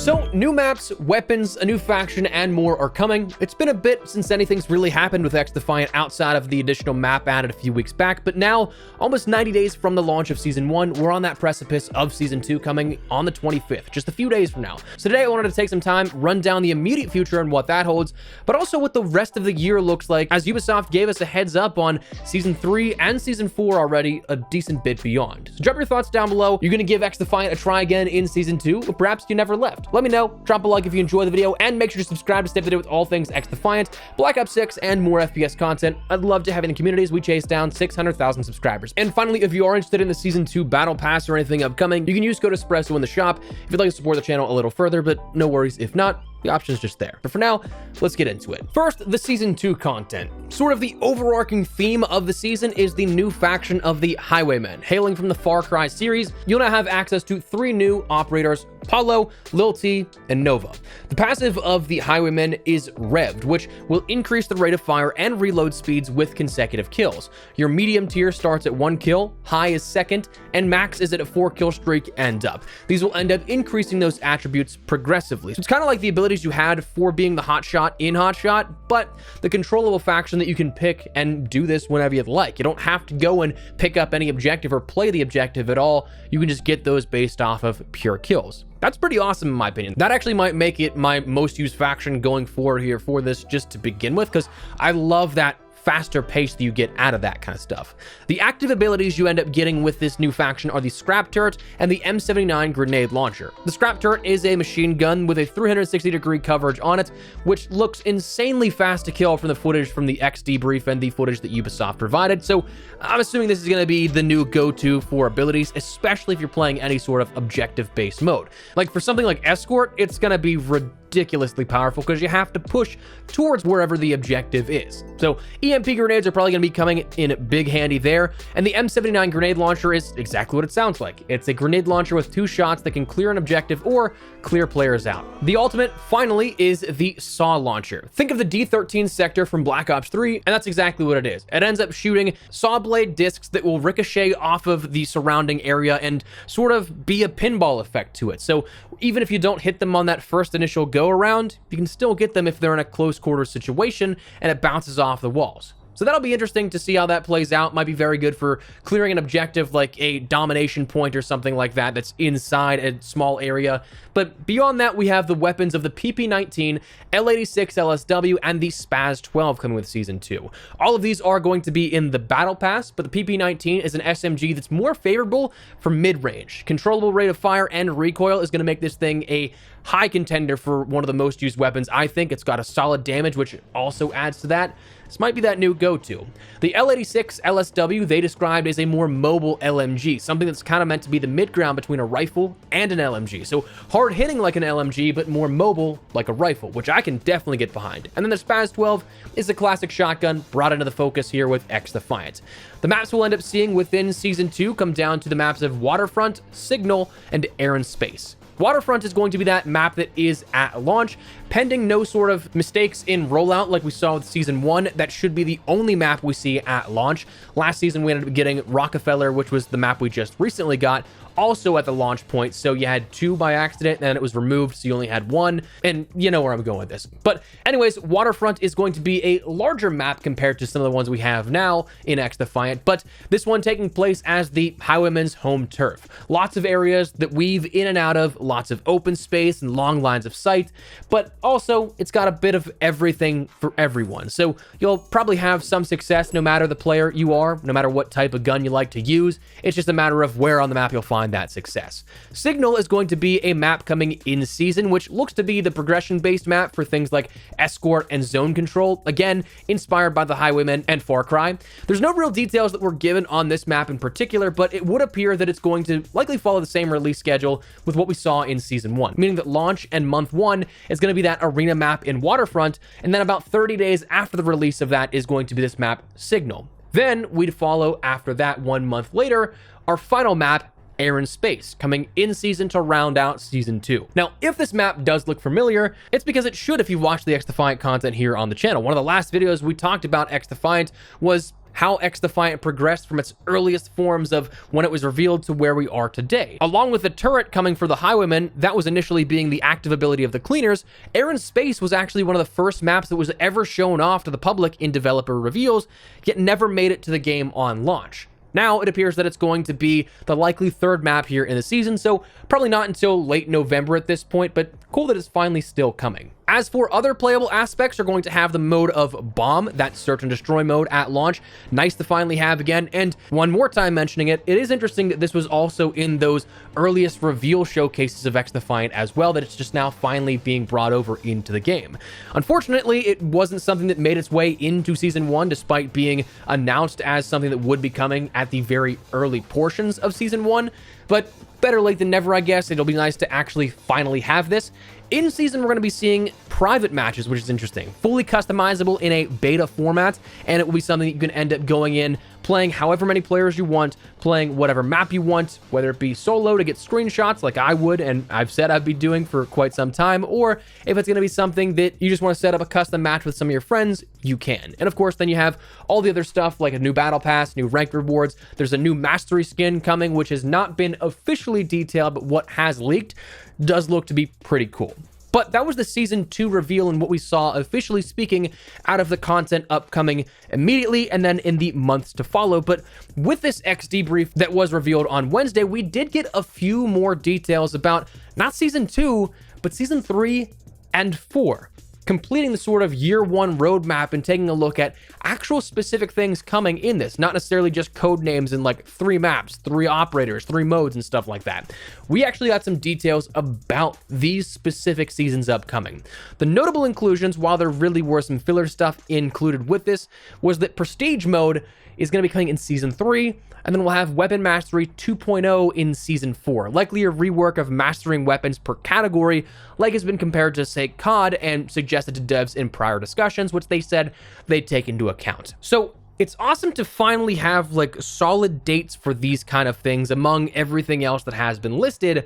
So, new maps, weapons, a new faction, and more are coming. It's been a bit since anything's really happened with XDefiant outside of the additional map added a few weeks back, but now, almost 90 days from the launch of Season 1, we're on that precipice of Season 2 coming on the 25th, just a few days from now. So today I wanted to take some time, run down the immediate future and what that holds, but also what the rest of the year looks like, as Ubisoft gave us a heads up on Season 3 and Season 4 already, a decent bit beyond. So drop your thoughts down below. You're going to give XDefiant a try again in Season 2, or perhaps you never left. Let me know, drop a like if you enjoyed the video, and make sure to subscribe to stay up to date with all things XDefiant, Black Ops 6, and more FPS content. I'd love to have you in the community as we chase down 600,000 subscribers. And finally, if you are interested in the Season 2 Battle Pass or anything upcoming, you can use code Espresso in the shop if you'd like to support the channel a little further, but no worries if not. The option is just there. But for now, let's get into it. First, the Season 2 content. Sort of the overarching theme of the season is the new faction of the Highwaymen. Hailing from the Far Cry series, you'll now have access to 3 new operators: Paulo, Lil T, and Nova. The passive of the Highwaymen is Revved, which will increase the rate of fire and reload speeds with consecutive kills. Your medium tier starts at 1 kill, high is 2nd, and max is at a 4-kill streak and up. These will end up increasing those attributes progressively. So it's kind of like the abilities you had for being the hotshot in Hotshot, but the controllable faction that you can pick and do this whenever you'd like. You don't have to go and pick up any objective or play the objective at all. You can just get those based off of pure kills. That's pretty awesome in my opinion. That actually might make it my most used faction going forward here for this just to begin with, because I love that faster pace that you get out of that kind of stuff. The active abilities you end up getting with this new faction are the Scrap Turret and the M79 Grenade Launcher. The Scrap Turret is a machine gun with a 360-degree coverage on it, which looks insanely fast to kill from the footage from the XDebrief and the footage that Ubisoft provided, so I'm assuming this is going to be the new go-to for abilities, especially if you're playing any sort of objective-based mode. Like for something like Escort, it's going to be ridiculously powerful because you have to push towards wherever the objective is. So EMP grenades are probably going to be coming in big handy there, and the M79 Grenade Launcher is exactly what it sounds like. It's a grenade launcher with 2 shots that can clear an objective or clear players out. The ultimate, finally, is the Saw Launcher. Think of the D13 sector from Black Ops 3, and that's exactly what it is. It ends up shooting saw blade discs that will ricochet off of the surrounding area and sort of be a pinball effect to it. So even if you don't hit them on that first initial go around, you can still get them if they're in a close quarters situation and it bounces off the walls. So that'll be interesting to see how that plays out. Might be very good for clearing an objective like a domination point or something like that that's inside a small area. But beyond that, we have the weapons of the PP-19, L86 LSW, and the Spaz-12 coming with Season 2. All of these are going to be in the Battle Pass, but the PP-19 is an SMG that's more favorable for mid-range. Controllable rate of fire and recoil is going to make this thing a high contender for one of the most used weapons. I think it's got a solid damage, which also adds to that. This might be that new go-to. The L86 LSW they described as a more mobile LMG, something that's kind of meant to be the mid-ground between a rifle and an LMG. So hard-hitting like an LMG, but more mobile like a rifle, which I can definitely get behind. And then the Spaz-12 is the classic shotgun brought into the focus here with XDefiant. The maps we'll end up seeing within Season 2 come down to the maps of Waterfront, Signal, and Air and Space. Waterfront is going to be that map that is at launch, pending no sort of mistakes in rollout like we saw with Season 1. That should be the only map we see at launch. Last season we ended up getting Rockefeller, which was the map we just recently got, also at the launch point, so you had 2 by accident, and then it was removed, so you only had 1, and you know where I'm going with this. But anyways, Waterfront is going to be a larger map compared to some of the ones we have now in XDefiant, but this one taking place as the Highwaymen's home turf. Lots of areas that weave in and out of, lots of open space and long lines of sight, but also it's got a bit of everything for everyone. So you'll probably have some success no matter the player you are, no matter what type of gun you like to use. It's just a matter of where on the map you'll find that success. Signal is going to be a map coming in season, which looks to be the progression-based map for things like Escort and Zone Control, again, inspired by the Highwaymen and Far Cry. There's no real details that were given on this map in particular, but it would appear that it's going to likely follow the same release schedule with what we saw in Season 1, meaning that launch and month 1 is going to be that arena map in Waterfront, and then about 30 days after the release of that is going to be this map, Signal. Then we'd follow after that 1 month later, our final map, Air and Space, coming in season to round out Season 2. Now, if this map does look familiar, it's because it should if you watch the XDefiant content here on the channel. One of the last videos we talked about XDefiant was how XDefiant progressed from its earliest forms of when it was revealed to where we are today. Along with the turret coming for the Highwaymen, that was initially being the active ability of the Cleaners, Air and Space was actually one of the first maps that was ever shown off to the public in developer reveals, yet never made it to the game on launch. Now it appears that it's going to be the likely third map here in the season, so probably not until late November at this point, but cool that it's finally still coming. As for other playable aspects, you're going to have the mode of Bomb, that search and destroy mode at launch. Nice to finally have again, and one more time mentioning it, it is interesting that this was also in those earliest reveal showcases of XDefiant as well, that it's just now finally being brought over into the game. Unfortunately, it wasn't something that made its way into Season 1, despite being announced as something that would be coming at the very early portions of Season 1, but better late than never, I guess. It'll be nice to actually finally have this. In season, we're going to be seeing private matches, which is interesting. Fully customizable in a beta format, and it will be something you can end up going in, playing however many players you want, playing whatever map you want, whether it be solo to get screenshots like I would, and I've said I'd be doing for quite some time, or if it's going to be something that you just want to set up a custom match with some of your friends, you can. And of course, then you have all the other stuff like a new battle pass, new rank rewards. There's a new mastery skin coming, which has not been officially detailed, but what has leaked does look to be pretty cool. But that was the Season 2 reveal and what we saw, officially speaking, out of the content upcoming immediately and then in the months to follow. But with this XD brief that was revealed on Wednesday, we did get a few more details about not Season 2, but Season 3 and 4. Completing the sort of year one roadmap and taking a look at actual specific things coming in this, not necessarily just code names and like 3 maps, 3 operators, 3 modes and stuff like that. We actually got some details about these specific seasons upcoming. The notable inclusions, while there really were some filler stuff included with this, was that Prestige mode is going to be coming in Season 3, and then we'll have Weapon Mastery 2.0 in Season 4. Likely a rework of mastering weapons per category, like has been compared to, say, COD, and suggested to devs in prior discussions, which they said they'd take into account. So it's awesome to finally have like solid dates for these kind of things among everything else that has been listed.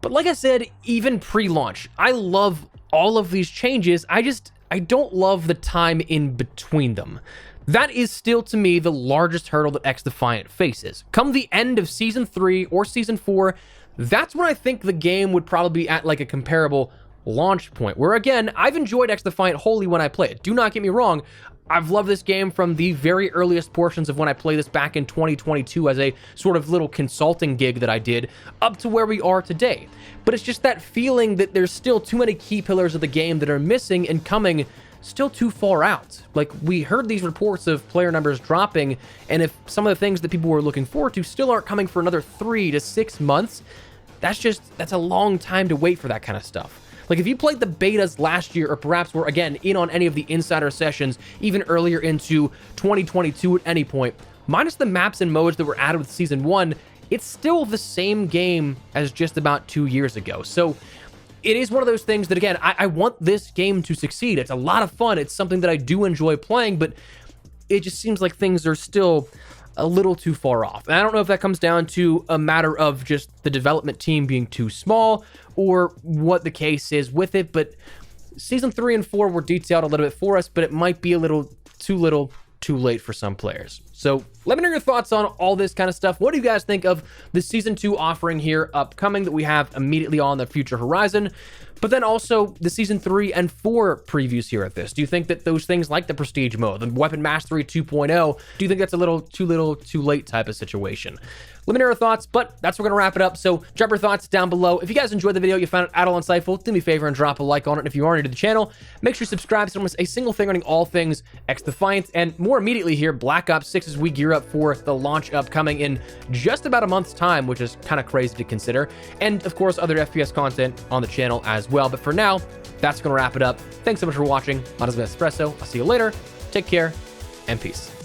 But like I said, even pre-launch, I love all of these changes. I don't love the time in between them. That is still, to me, the largest hurdle that XDefiant faces. Come the end of Season 3 or Season 4, that's when I think the game would probably be at like a comparable launch point, where again, I've enjoyed XDefiant wholly when I play it. Do not get me wrong, I've loved this game from the very earliest portions of when I played this back in 2022 as a sort of little consulting gig that I did, up to where we are today. But it's just that feeling that there's still too many key pillars of the game that are missing and coming still too far out. Like, we heard these reports of player numbers dropping, and if some of the things that people were looking forward to still aren't coming for another 3 to 6 months, that's a long time to wait for that kind of stuff. Like, if you played the betas last year, or perhaps were, again, in on any of the insider sessions, even earlier into 2022 at any point, minus the maps and modes that were added with Season 1, it's still the same game as just about 2 years ago. So it is one of those things that, again, I want this game to succeed. It's a lot of fun. It's something that I do enjoy playing, but it just seems like things are still a little too far off. And I don't know if that comes down to a matter of just the development team being too small or what the case is with it, but Season 3 and 4 were detailed a little bit for us, but it might be a little too late for some players. So let me know your thoughts on all this kind of stuff. What do you guys think of the Season 2 offering here upcoming that we have immediately on the future horizon? But then also the Season 3 and 4 previews here at this. Do you think that those things like the Prestige mode, the Weapon Mastery 2.0, do you think that's a little too late type of situation? Let me know your thoughts, but that's where we're going to wrap it up. So drop your thoughts down below. If you guys enjoyed the video, you found it at all insightful, do me a favor and drop a like on it. And if you are new to the channel, make sure you subscribe so you don't miss a single thing running all things XDefiant. And more immediately here, Black Ops 6 as we gear up for the launch upcoming in just about a month's time, which is kind of crazy to consider. And of course, other FPS content on the channel as well. But for now, that's going to wrap it up. Thanks so much for watching. My name is Espresso. I'll see you later. Take care and peace.